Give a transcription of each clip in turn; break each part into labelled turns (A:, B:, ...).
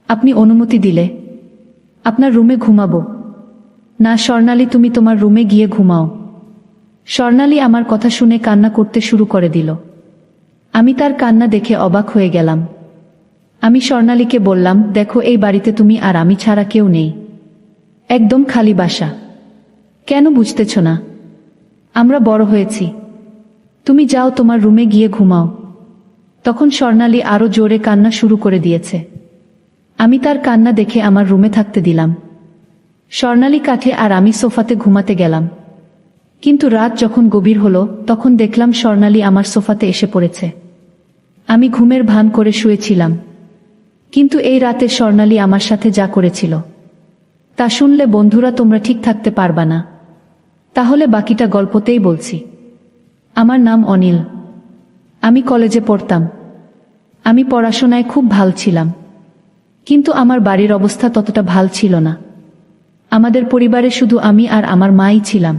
A: আপনি অনুমতি দিলে আপনার রুমে ঘুমাবো। না স্বর্ণালী, তুমি তোমার রুমে গিয়ে ঘুমাও। স্বর্ণালী আমার কথা শুনে কান্না করতে শুরু করে দিল। আমি তার কান্না দেখে অবাক হয়ে গেলাম। আমি স্বর্ণালীকে বললাম, দেখো, এই বাড়িতে তুমি আর আমি ছাড়া কেউ নেই, একদম খালি বাসা। কেন বুঝতেছ না? আমরা বড় হয়েছি, তুমি যাও তোমার রুমে গিয়ে ঘুমাও। তখন স্বর্ণালী আরো জোরে কান্না শুরু করে দিয়েছে। আমি তার কান্না দেখে আমার রুমে থাকতে দিলাম। স্বর্ণালী কাঠে আর আমি সোফাতে ঘুমাতে গেলাম। কিন্তু রাত যখন গভীর হলো তখন দেখলাম স্বর্ণালী আমার সোফাতে এসে পড়েছে। আমি ঘুমের ভান করে শুয়েছিলাম, কিন্তু এই রাতে স্বর্ণালী আমার সাথে যা করেছিল তা শুনলে বন্ধুরা তোমরা ঠিক থাকতে পারবা না। তাহলে বাকিটা গল্পতেই বলছি। আমার নাম অনিল। আমি কলেজে পড়তাম। আমি পড়াশোনায় খুব ভাল ছিলাম, কিন্তু আমার বাড়ির অবস্থা ততটা ভাল ছিল না। আমাদের পরিবারে শুধু আমি আর আমার মাই ছিলাম।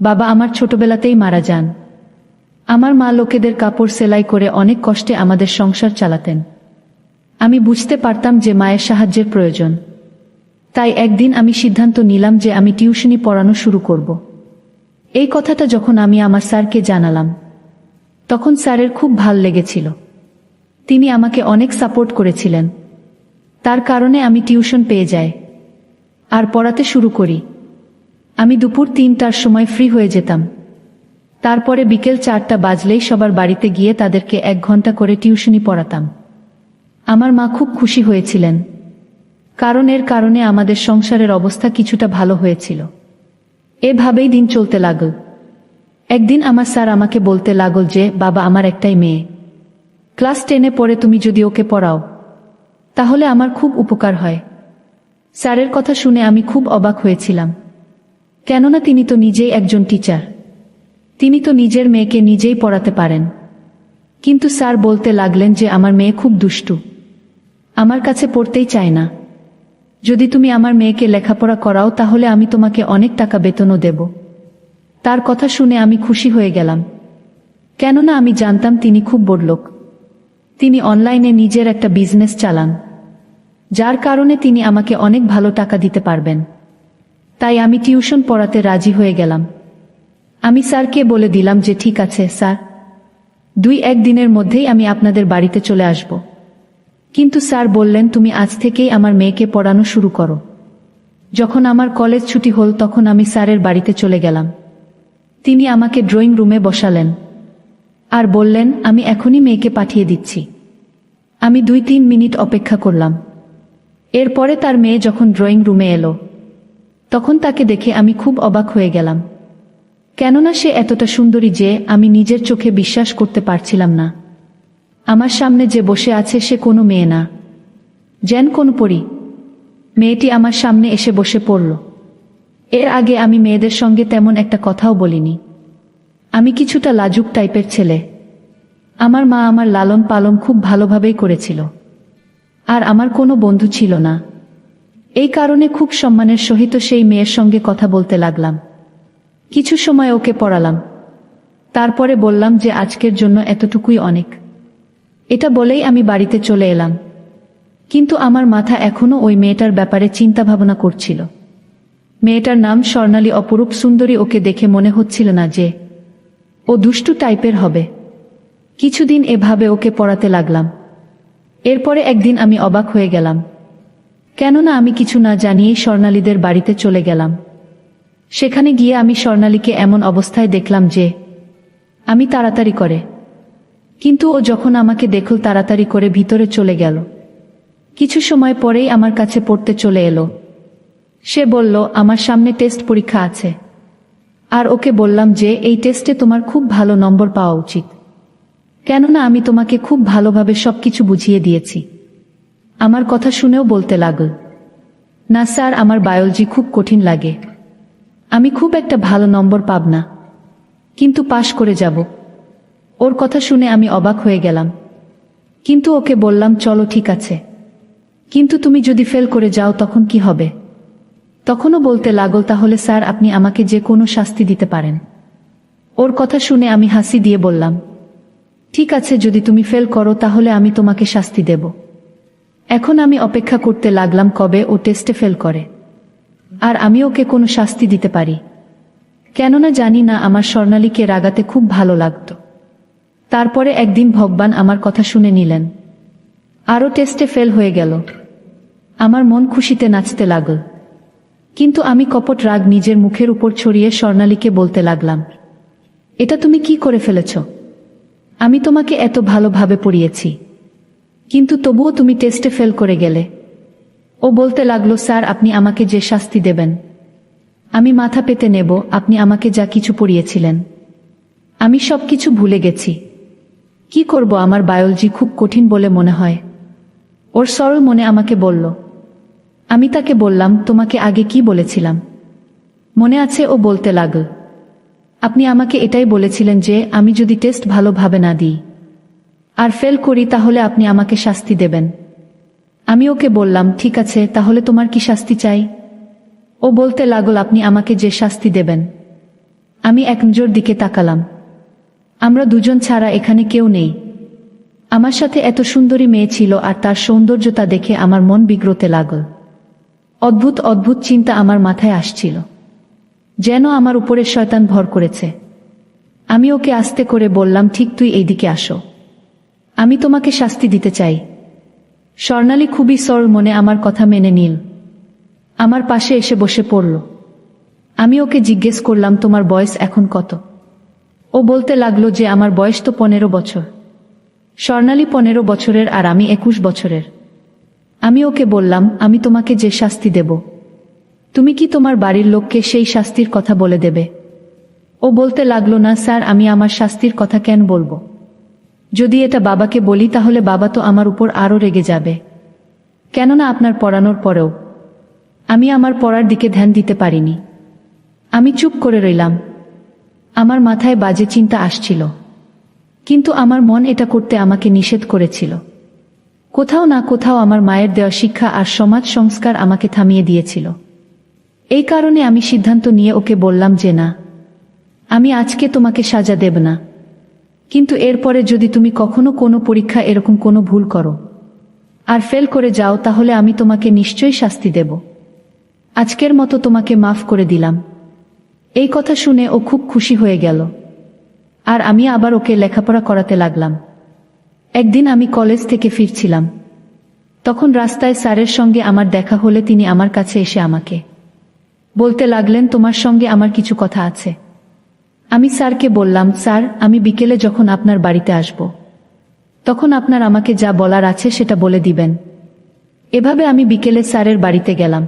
A: বাবা আমার ছোটবেলাতেই মারা যান। আমার মা লোকেদের কাপড় সেলাই করে অনেক কষ্টে আমাদের সংসার চালাতেন। আমি বুঝতে পারতাম যে মায়ের সাহায্যের প্রয়োজন। তাই একদিন আমি সিদ্ধান্ত নিলাম যে আমি টিউশনি পড়ানো শুরু করব। এই কথাটা যখন আমি আমার স্যারকে জানালাম, তখন স্যারের খুব ভাল লেগেছিল। তিনি আমাকে অনেক সাপোর্ট করেছিলেন। তার কারণে আমি টিউশন পেয়ে যাই আর পড়াতে শুরু করি। আমি দুপুর ৩টার সময় ফ্রি হয়ে যেতাম। তারপরে বিকেল ৪টা বাজলেই সবার বাড়িতে গিয়ে তাদেরকে ১ ঘন্টা করে টিউশনি পড়াতাম। আমার মা খুব খুশি হয়েছিলেন, কারণ এর কারণে আমাদের সংসারের অবস্থা কিছুটা ভালো হয়েছিল। এভাবেই দিন চলতে লাগল। একদিন আমার স্যার আমাকে বলতে লাগল যে, বাবা, আমার একটাই মেয়ে, ক্লাস 10-এ পড়ে, তুমি যদি ওকে পড়াও তাহলে আমার খুব উপকার হয়। স্যারের কথা শুনে আমি খুব অবাক হয়েছিলাম, কেননা তিনি তো নিজেই একজন টিচার। তিনি তো নিজের মেয়েকে নিজেই পড়াতে পারেন। কিন্তু স্যার বলতে লাগলেন যে আমার মেয়ে খুব দুষ্টু, আমার কাছে পড়তেই চায় না। যদি তুমি আমার মেয়েকে লেখাপড়া করাও তাহলে আমি তোমাকে অনেক টাকা বেতনও দেব। তার কথা শুনে আমি খুশি হয়ে গেলাম, কেননা আমি জানতাম তিনি খুব বড়লোক। তিনি অনলাইনে নিজের একটা বিজনেস চালান, যার কারণে তিনি আমাকে অনেক ভালো টাকা দিতে পারবেন। তাই আমি টিউশন পড়াতে রাজি হয়ে গেলাম। আমি স্যারকে বলে দিলাম যে, ঠিক আছে স্যার, ২-১ দিনের মধ্যেই আমি আপনাদের বাড়িতে চলে আসব। কিন্তু স্যার বললেন, তুমি আজ থেকেই আমার মেয়েকে পড়ানো শুরু করো। যখন আমার কলেজ ছুটি হল তখন আমি স্যারের বাড়িতে চলে গেলাম। তিনি আমাকে ড্রয়িং রুমে বসালেন আর বললেন, আমি এখনই মেয়েকে পাঠিয়ে দিচ্ছি। আমি ২-৩ মিনিট অপেক্ষা করলাম। এরপরে তার মেয়ে যখন ড্রয়িং রুমে এলো তখন তাকে দেখে আমি খুব অবাক হয়ে গেলাম, কেননা সে এতটা সুন্দরী যে আমি নিজের চোখে বিশ্বাস করতে পারছিলাম না। আমার সামনে যে বসে আছে সে কোনো মেয়ে না, যেন কোনো পরী। মেয়েটি আমার সামনে এসে বসে পড়ল। এর আগে আমি মেয়েদের সঙ্গে তেমন একটা কথাও বলিনি। আমি কিছুটা লাজুক টাইপের ছেলে। আমার মা আমার লালন পালন খুব ভালোভাবেই করেছিল, আর আমার কোনো বন্ধু ছিল না। এই কারণে খুব সম্মানের সহিত সেই মেয়ের সঙ্গে কথা বলতে লাগলাম। কিছু সময় ওকে পড়ালাম, তারপরে বললাম যে আজকের জন্য এতটুকুই অনেক। এটা বলেই আমি বাড়িতে চলে এলাম। কিন্তু আমার মাথা এখনো ওই মেয়েটার ব্যাপারে চিন্তা ভাবনা করছিল। মেয়েটার নাম স্বর্ণালী, অপরূপ সুন্দরী। ওকে দেখে মনে হচ্ছিল না যে ও দুষ্টু টাইপের হবে। কিছুদিন এভাবে ওকে পড়াতে লাগলাম। এরপরে একদিন আমি অবাক হয়ে গেলাম, কেননা আমি কিছু না জানিয়েই স্বর্ণালীদের বাড়িতে চলে গেলাম। সেখানে গিয়ে আমি স্বর্ণালীকে এমন অবস্থায় দেখলাম যে আমি তাড়াতাড়ি করে, কিন্তু ও যখন আমাকে দেখল তাড়াতাড়ি করে ভিতরে চলে গেল। কিছু সময় পরেই আমার কাছে পড়তে চলে এলো। সে বলল, আমার সামনে টেস্ট পরীক্ষা আছে, আর ওকে বললাম যে এই টেস্টে তোমার খুব ভালো নম্বর পাওয়া উচিত, কেননা আমি তোমাকে খুব ভালোভাবে সবকিছু বুঝিয়ে দিয়েছি। আমার কথা শুনেও বলতে লাগল, না স্যার, আমার বায়োলজি খুব কঠিন লাগে, আমি খুব একটা ভালো নম্বর পাব না, কিন্তু পাশ করে যাব। ওর কথা শুনে আমি অবাক হয়ে গেলাম, কিন্তু ওকে বললাম, চলো ঠিক আছে, কিন্তু তুমি যদি ফেল করে যাও তখন কি হবে? তখনও বলতে লাগল, তাহলে স্যার আপনি আমাকে যে কোনো শাস্তি দিতে পারেন। ওর কথা শুনে আমি হাসি দিয়ে বললাম, ঠিক আছে, যদি তুমি ফেল করো তাহলে আমি তোমাকে শাস্তি দেব। এখন আমি অপেক্ষা করতে লাগলাম কবে ও টেস্টে ফেল করে, আর আমি ওকে কোনো শাস্তি দিতে পারি। কেননা জানি না আমার স্বর্ণালীকে রাগাতে খুব ভালো লাগত। তারপরে একদিন ভগবান আমার কথা শুনে নিলেন, আরও টেস্টে ফেল হয়ে গেল। আমার মন খুশিতে নাচতে লাগল, কিন্তু আমি কপট রাগ নিজের মুখের উপর ছড়িয়ে স্বর্ণালীকে বলতে লাগলাম, এটা তুমি কি করে ফেলেছ? আমি তোমাকে এত ভালোভাবে পড়িয়েছি, কিন্তু তবুও তুমি টেস্টে ফেল করে গেলে। ও বলতে লাগলো, স্যার আপনি আমাকে যে শাস্তি দেবেন আমি মাথা পেতে নেব। আপনি আমাকে যা কিছু পড়িয়েছিলেন আমি সব কিছু ভুলে গেছি। কি করব, আমার বায়োলজি খুব কঠিন বলে মনে হয়। ওর সরল মনে আমাকে বলল। আমি তাকে বললাম, তোমাকে আগে কি বলেছিলাম মনে আছে? ও বলতে লাগল, আপনি আমাকে এটাই বলেছিলেন যে আমি যদি টেস্ট ভালোভাবে না দিই আর ফেল করি তাহলে আপনি আমাকে শাস্তি দেবেন। আমি ওকে বললাম, ঠিক আছে, তাহলে তোমার কি শাস্তি চাই? ও বলতে লাগল, আপনি আমাকে যে শাস্তি দেবেন। আমি একজোর দিকে তাকালাম। আমরা দুজন ছাড়া এখানে কেউ নেই। আমার সাথে এত সুন্দরী মেয়ে ছিল, আর তার সৌন্দর্যতা দেখে আমার মন বিগ্রতে লাগল। অদ্ভুত অদ্ভুত চিন্তা আমার মাথায় আসছিল, যেন আমার উপরে শয়তান ভর করেছে। আমি ওকে আস্তে করে বললাম, ঠিক তুই এইদিকে আসো, আমি তোমাকে শাস্তি দিতে চাই। স্বর্ণালী খুবই সরল মনে আমার কথা মেনে নিল, আমার পাশে এসে বসে পড়ল। আমি ওকে জিজ্ঞেস করলাম, তোমার বয়স এখন কত? ও বলতে লাগলো যে আমার বয়স তো 15 বছর। স্বর্ণালী 15 বছরের আর আমি 21 বছরের। আমি ওকে বললাম, আমি তোমাকে যে শাস্তি দেব তুমি কি তোমার বাড়ির লোককে সেই শাস্তির কথা বলে দেবে? ও বলতে লাগলো, না স্যার, আমি আমার শাস্তির কথা কেন বলবো? যদি এটা বাবাকে বলি তাহলে বাবা তো আমার উপর আরও রেগে যাবে। কেননা আপনার পড়ানোর পরেও আমি আমার পড়ার দিকে ধ্যান দিতে পারিনি। আমি চুপ করে রইলাম। আমার মাথায় বাজে চিন্তা আসছিল, কিন্তু আমার মন এটা করতে আমাকে নিষেধ করেছিল। কোথাও না কোথাও আমার মায়ের দেওয়া শিক্ষা আর সমাজ সংস্কার আমাকে থামিয়ে দিয়েছিল। এই কারণে আমি সিদ্ধান্ত নিয়ে ওকে বললাম যে না, আমি আজকে তোমাকে সাজা দেব না, কিন্তু এরপরে যদি তুমি কখনো কোনো পরীক্ষা এরকম কোনো ভুল করো আর ফেল করে যাও তাহলে আমি তোমাকে নিশ্চয়ই শাস্তি দেব। আজকের মতো তোমাকে মাফ করে দিলাম। এই কথা শুনে ও খুব খুশি হয়ে গেল, আর আমি আবার ওকে লেখাপড়া করাতে লাগলাম। একদিন আমি কলেজ থেকে ফিরছিলাম, তখন রাস্তায় স্যারের সঙ্গে আমার দেখা হলে তিনি আমার কাছে এসে আমাকে বলতে লাগলেন, তোমার সঙ্গে আমার কিছু কথা আছে। আমি স্যারকে বললাম, স্যার, আমি বিকেলে যখন আপনার বাড়িতে আসব তখন আপনার আমাকে যা বলার আছে সেটা বলে দিবেন। এভাবে আমি বিকেলে স্যারের বাড়িতে গেলাম,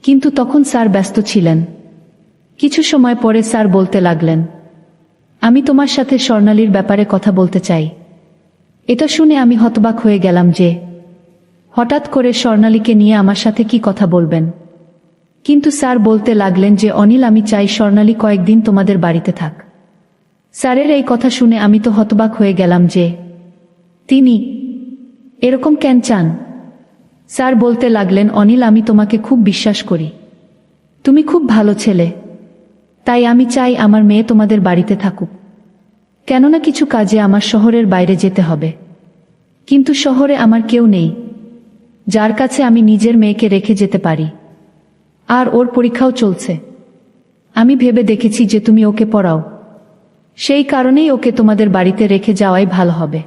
A: কিন্তু তখন স্যার ব্যস্ত ছিলেন। কিছু সময় পরে স্যার বলতে লাগলেন, আমি তোমার সাথে স্বর্ণালীর ব্যাপারে কথা বলতে চাই। এটা শুনে আমি হতবাক হয়ে গেলাম যে হঠাৎ করে স্বর্ণালীকে নিয়ে আমার সাথে কি কথা বলবেন। কিন্তু স্যার বলতে লাগলেন যে অনিল, আমি চাই স্বর্ণালী কয়েকদিন তোমাদের বাড়িতে থাক। স্যারের এই কথা শুনে আমি তো হতবাক হয়ে গেলাম যে তিনি এরকম কেন চান। স্যার বলতে লাগলেন, অনিল, আমি তোমাকে খুব বিশ্বাস করি, তুমি খুব ভালো ছেলে, তাই আমি চাই আমার মেয়ে তোমাদের বাড়িতে থাকুক। কেননা কিছু কাজে আমার শহরের বাইরে যেতে হবে, কিন্তু শহরে আমার কেউ নেই যার কাছে আমি নিজের মেয়েকে রেখে যেতে পারি, আর ওর পরীক্ষাও চলছে। আমি ভেবে দেখেছি যে তুমি ওকে পড়াও, সেই কারণেই ওকে তোমাদের বাড়িতে রেখে যাওয়াই ভালো হবে।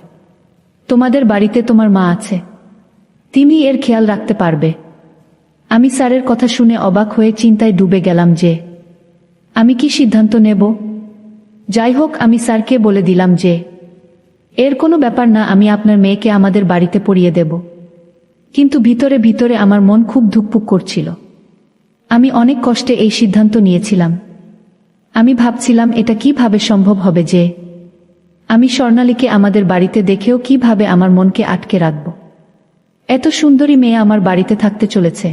A: তোমাদের বাড়িতে তোমার মা আছে, তিনি এর খেয়াল রাখতে পারবে। আমি স্যারের কথা শুনে অবাক হয়ে চিন্তায় ডুবে গেলাম যে আমি কি সিদ্ধান্ত নেব। যাই হোক, আমি স্যারকে বলে দিলাম যে এর কোনো ব্যাপার না, আমি আপনার মেয়েকে আমাদের বাড়িতে পড়িয়ে দেব। কিন্তু ভিতরে ভিতরে আমার মন খুব ধুকপুক করছিল। আমি অনেক কষ্টে এই সিদ্ধান্ত নিয়েছিলাম। আমি ভাবছিলাম এটা কিভাবে সম্ভব হবে যে আমি স্বর্ণালীকে আমাদের বাড়িতে দেখেও কিভাবে আমার মনকে আটকে রাখব। এত সুন্দরী মেয়ে আমার বাড়িতে থাকতে চলেছে।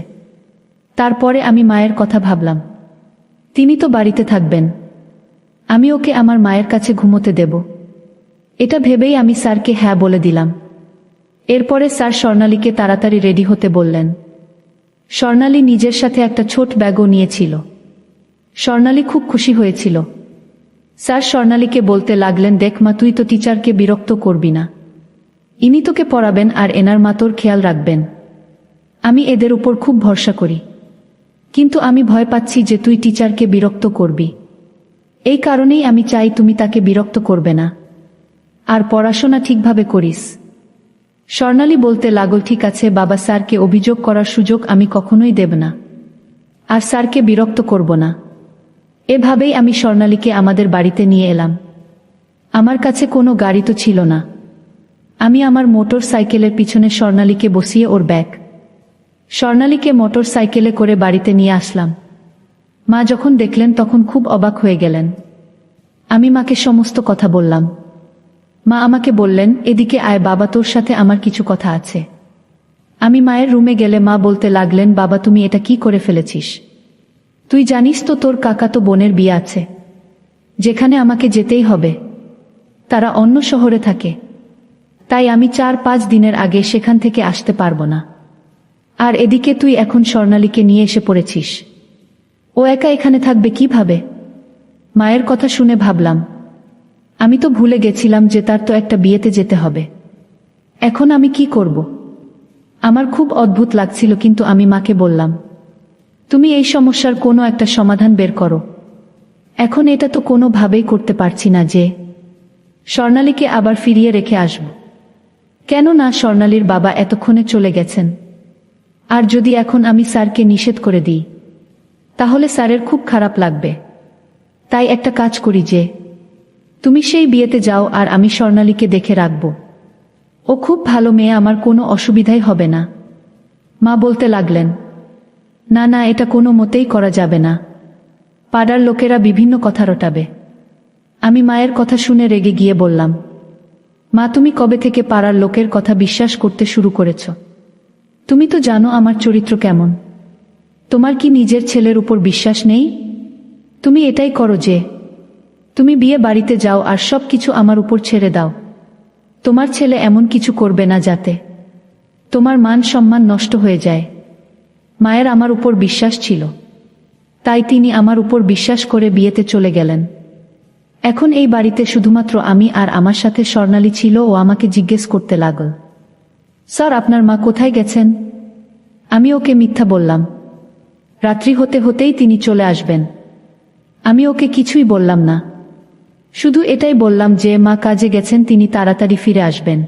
A: তারপরে আমি মায়ের কথা ভাবলাম, তিনি তো বাড়িতে থাকবেন, আমি ওকে আমার মায়ের কাছে ঘুমোতে দেব। এটা ভেবেই আমি স্যারকে হ্যাঁ বলে দিলাম। এরপরে স্যার স্বর্ণালীকে তাড়াতাড়ি রেডি হতে বললেন। স্বর্ণালী নিজের সাথে একটা ছোট ব্যাগও নিয়েছিল। স্বর্ণালী খুব খুশি হয়েছিল। স্যার স্বর্ণালীকে বলতে লাগলেন, দেখ মা, তুই তো টিচারকে বিরক্ত করবি না, ইনি তোকে পড়াবেন আর এনার মা তোর খেয়াল রাখবেন। আমি এদের উপর খুব ভরসা করি, কিন্তু আমি ভয় পাচ্ছি যে তুই টিচারকে বিরক্ত করবি। এই কারণেই আমি চাই তুমি তাকে বিরক্ত করবে না, আর পড়াশোনা ঠিকভাবে করিস। স্বর্ণালী বলতে লাগল, ঠিক আছে বাবা, স্যারকে অভিযোগ করার সুযোগ আমি কখনোই দেব না, আর স্যারকে বিরক্ত করব না। এভাবেই আমি স্বর্ণালীকে আমাদের বাড়িতে নিয়ে এলাম। আমার কাছে কোনো গাড়ি তো ছিল না। আমি আমার মোটর সাইকেলের পিছনে স্বর্ণালীকে বসিয়ে ওর ব্যাগ স্বর্ণালীকে মোটর সাইকেলে করে বাড়িতে নিয়ে আসলাম। মা যখন দেখলেন তখন খুব অবাক হয়ে গেলেন। আমি মাকে সমস্ত কথা বললাম। মা আমাকে বললেন, এদিকে আয় বাবা, তোর সাথে আমার কিছু কথা আছে। আমি মায়ের রুমে গেলে মা বলতে লাগলেন, বাবা তুমি এটা কি করে ফেলেছিস? তুই জানিস তো তোর কাকাতো বোনের বিয়ে আছে, যেখানে আমাকে যেতেই হবে। তারা অন্য শহরে থাকে, তাই আমি 4-5 দিনের আগে সেখান থেকে আসতে পারবো না। আর এদিকে তুই এখন স্বর্ণালীকে নিয়ে এসে পড়েছিস। ও একা এখানে থাকবে কিভাবে? মায়ের কথা শুনে ভাবলাম, আমি তো ভুলে গেছিলাম যে তার তো একটা বিয়েতে যেতে হবে। এখন আমি কি করব? আমার খুব অদ্ভুত লাগছিল, কিন্তু আমি মাকে বললাম, তুমি এই সমস্যার কোনো একটা সমাধান বের করো। এখন এটা তো কোনোভাবেই করতে পারছি না যে স্বর্ণালীকে আবার ফিরিয়ে রেখে আসব। কেননা স্বর্ণালীর বাবা এতক্ষণে চলে গেছেন, আর যদি এখন আমি স্যারকে নিষেধ করে দিই তাহলে স্যারের খুব খারাপ লাগবে। তাই একটা কাজ করি, যে তুমি সেই বিয়েতে যাও আর আমি স্বর্ণালীকে দেখে রাখব। ও খুব ভালো মেয়ে, আমার কোনো অসুবিধাই হবে না। মা বলতে লাগলেন, না না, এটা কোনো মতেই করা যাবে না। পাড়ার লোকেরা বিভিন্ন কথা রটাবে। আমি মায়ের কথা শুনে রেগে গিয়ে বললাম, মা তুমি কবে থেকে পাড়ার লোকের কথা বিশ্বাস করতে শুরু করেছ? তুমি তো জানো আমার চরিত্র কেমন। তোমার কি নিজের ছেলের উপর বিশ্বাস নেই? তুমি এটাই করো যে তুমি বিয়ে বাড়িতে যাও আর সব কিছু আমার উপর ছেড়ে দাও। তোমার ছেলে এমন কিছু করবে না যাতে তোমার মান সম্মান নষ্ট হয়ে যায়। মায়ের আমার উপর বিশ্বাস ছিল, তাই তিনি আমার উপর বিশ্বাস করে বিয়েতে চলে গেলেন। এখন এই বাড়িতে শুধুমাত্র আমি আর আমার সাথে স্বর্ণালী ছিল। ও আমাকে জিজ্ঞেস করতে লাগল, স্যার আপনার মা কোথায় গেছেন? আমি ওকে মিথ্যা বললাম। রাত্রি হতে হতেই তিনি চলে আসবেন। আমি ওকে কিছুই বললাম না, শুধু এটাই বললাম যে মা কাজে গেছেন, তিনি তাড়াতাড়ি ফিরে আসবেন।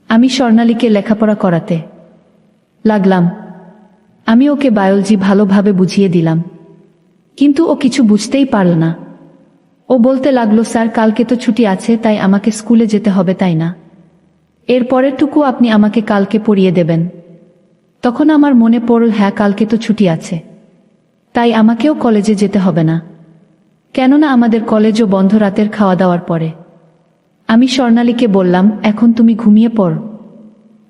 A: আমি স্বর্ণালীকে লেখাপড়া করাতে লাগলাম। আমি ওকে বায়োলজি ভালোভাবে বুঝিয়ে দিলাম, কিন্তু ও কিছু বুঝতেই পারল না। ও বলতে লাগলো, স্যার কালকে তো ছুটি আছে, তাই আমাকে স্কুলে যেতে হবে, তাই না? এর পরেরটুকু আপনি আমাকে কালকে পড়িয়ে দেবেন। তখন আমার মনে পড়ল, হ্যাঁ কালকে তো ছুটি আছে, তাই আমাকেও কলেজে যেতে হবে না, কেননা আমাদের কলেজও বন্ধ রাতের খাওয়া দাওয়ার পরে। আমি স্বর্ণালীকে বললাম, এখন তুমি ঘুমিয়ে পড়,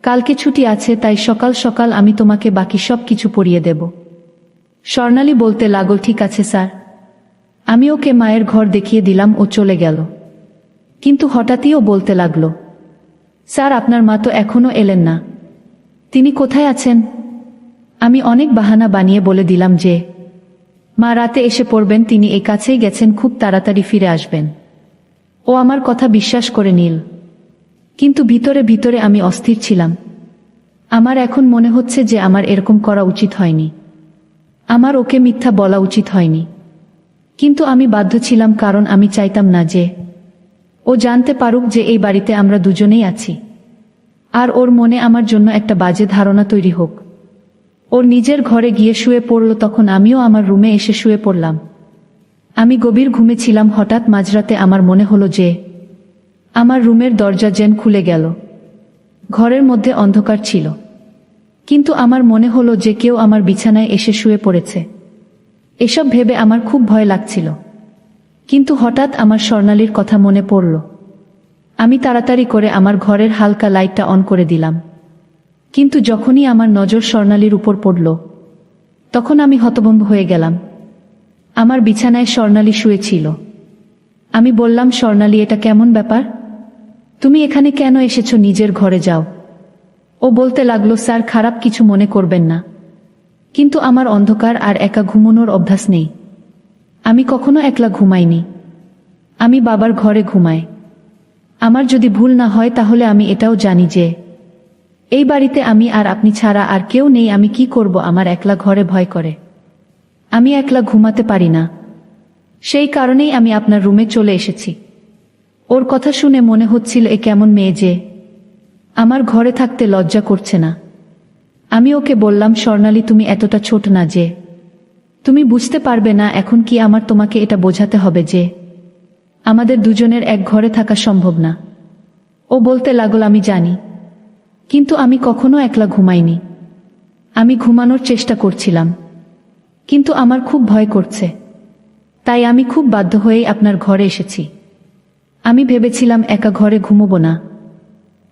A: কালকে ছুটি আছে, তাই সকাল সকাল আমি তোমাকে বাকি সব কিছু পড়িয়ে দেব। স্বর্ণালী বলতে লাগল, ঠিক আছে স্যার। আমি ওকে মায়ের ঘর দেখিয়ে দিলাম। ও চলে গেল, কিন্তু হঠাৎই ও বলতে লাগল, স্যার আপনার মা তো এখনো এলেন না, তিনি কোথায় আছেন? আমি অনেক বাহানা বানিয়ে বলে দিলাম যে মা রাতে এসে পড়বেন, তিনি এই কাছেই গেছেন, খুব তাড়াতাড়ি ফিরে আসবেন। ও আমার কথা বিশ্বাস করে নিল, কিন্তু ভিতরে ভিতরে আমি অস্থির ছিলাম। আমার এখন মনে হচ্ছে যে আমার এরকম করা উচিত হয়নি, আমার ওকে মিথ্যা বলা উচিত হয়নি, কিন্তু আমি বাধ্য ছিলাম, কারণ আমি চাইতাম না যে ও জানতে পারুক যে এই বাড়িতে আমরা দুজনেই আছি, আর ওর মনে আমার জন্য একটা বাজে ধারণা তৈরি হোক। ওর নিজের ঘরে গিয়ে শুয়ে পড়ল, তখন আমিও আমার রুমে এসে শুয়ে পড়লাম। আমি গভীর ঘুমে ছিলাম। হঠাৎ মাঝরাতে আমার মনে হলো যে আমার রুমের দরজা যেন খুলে গেল। ঘরের মধ্যে অন্ধকার ছিল, কিন্তু আমার মনে হলো যে কেউ আমার বিছানায় এসে শুয়ে পড়েছে। এসব ভেবে আমার খুব ভয় লাগছিল, কিন্তু হঠাৎ আমার স্বর্ণালীর কথা মনে পড়ল। আমি তাড়াতাড়ি করে আমার ঘরের হালকা লাইটটা অন করে দিলাম, কিন্তু যখনই আমার নজর স্বর্ণালীর উপর পড়ল, তখন আমি হতভম্ব হয়ে গেলাম। আমার বিছানায় স্বর্ণালী শুয়েছিল। আমি বললাম, স্বর্ণালী এটা কেমন ব্যাপার? তুমি এখানে কেন এসেছো? নিজের ঘরে যাও। ও বলতে লাগলো, স্যার খারাপ কিছু মনে করবেন না, কিন্তু আমার অন্ধকার আর একা ঘুমানোর অভ্যাস নেই। আমি কখনো একলা ঘুমাইনি, আমি বাবার ঘরে ঘুমাই। আমার যদি ভুল না হয় তাহলে আমি এটাও জানি যে এই বাড়িতে আমি আর আপনি ছাড়া আর কেউ নেই। আমি কি করব? আমার একলা ঘরে ভয় করে। আমি একলা ঘুমাতে পারি না। সেই কারণেই আমি আপনার রুমে চলে এসেছি। ওর কথা শুনে মনে হচ্ছিল এ কেমন মেয়ে যে আমার ঘরে থাকতে লজ্জা করছে না। আমি ওকে বললাম, স্বর্ণালী, তুমি এতটা ছোট না যে তুমি বুঝতে পারবে না। এখন কি আমার তোমাকে এটা বোঝাতে হবে যে আমাদের দুজনের এক ঘরে থাকা সম্ভব না? ও বলতে লাগল, আমি জানি, কিন্তু আমি কখনো একলা ঘুমাইনি। আমি ঘুমানোর চেষ্টা করছিলাম, কিন্তু আমার খুব ভয় করছে। তাই আমি খুব বাধ্য হয়েই আপনার ঘরে এসেছি। আমি ভেবেছিলাম একা ঘরে ঘুমোবো না,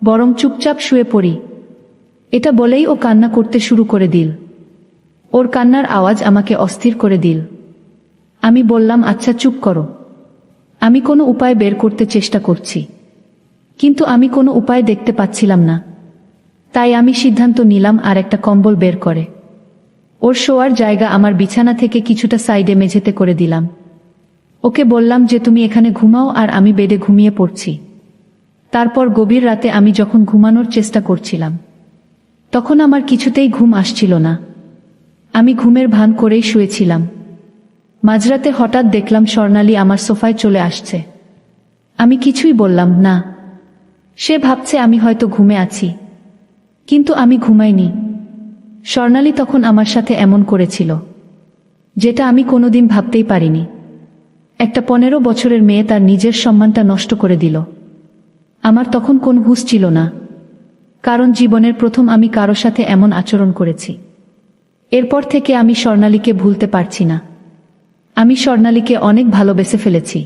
A: বরং চুপচাপ শুয়ে পড়ি। এটা বলেই ও কান্না করতে শুরু করে দিল। ওর কান্নার আওয়াজ আমাকে অস্থির করে দিল। আমি বললাম, আচ্ছা চুপ করো। আমি কোনো উপায় বের করতে চেষ্টা করছি, কিন্তু আমি কোনো উপায় দেখতে পাচ্ছিলাম না। তাই আমি সিদ্ধান্ত নিলাম আর একটা কম্বল বের করে ওর শোয়ার জায়গা আমার বিছানা থেকে কিছুটা সাইডে মেঝেতে করে দিলাম। ওকে বললাম যে তুমি এখানে ঘুমাও আর আমি বেডে ঘুমিয়ে পড়ছি। তারপর গভীর রাতে আমি যখন ঘুমানোর চেষ্টা করছিলাম, তখন আমার কিছুতেই ঘুম আসছিল না। আমি ঘুমের ভান করেই শুয়েছিলাম। মাঝরাতে হঠাৎ দেখলাম স্বর্ণালী আমার সোফায় চলে আসছে। আমি কিছুই বললাম না। সে ভাবছে আমি হয়তো ঘুমে আছি, কিন্তু আমি ঘুমাইনি। স্বর্ণালী তখন আমার সাথে এমন করেছিল যেটা আমি কোনোদিন ভাবতেই পারিনি। একটা 15 বছরের মেয়ে তার নিজের সম্মানটা নষ্ট করে দিল। আমার তখন কোন হুঁশ ছিল না, কারণ জীবনের প্রথম আমি কারো সাথে এমন আচরণ করেছি। এরপর থেকে আমি স্বর্ণালীকে ভুলতে পারছি না। আমি স্বর্ণালীকে অনেক ভালোবেসে ফেলেছি।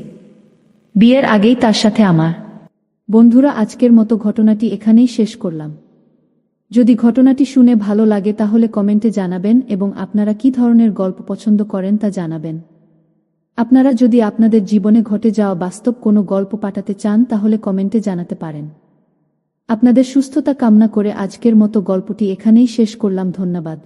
A: বিয়ের আগেই তার সাথে আমার। বন্ধুরা, আজকের মতো ঘটনাটি এখানেই শেষ করলাম। যদি ঘটনাটি শুনে ভালো লাগে তাহলে কমেন্টে জানাবেন এবং আপনারা কি ধরনের গল্প পছন্দ করেন তা জানাবেন। আপনারা যদি আপনাদের জীবনে ঘটে যাওয়া বাস্তব কোনো গল্প পাঠাতে চান তাহলে কমেন্টে জানাতে পারেন। আপনাদের সুস্থতা কামনা করে আজকের মতো গল্পটি এখানেই শেষ করলাম। ধন্যবাদ।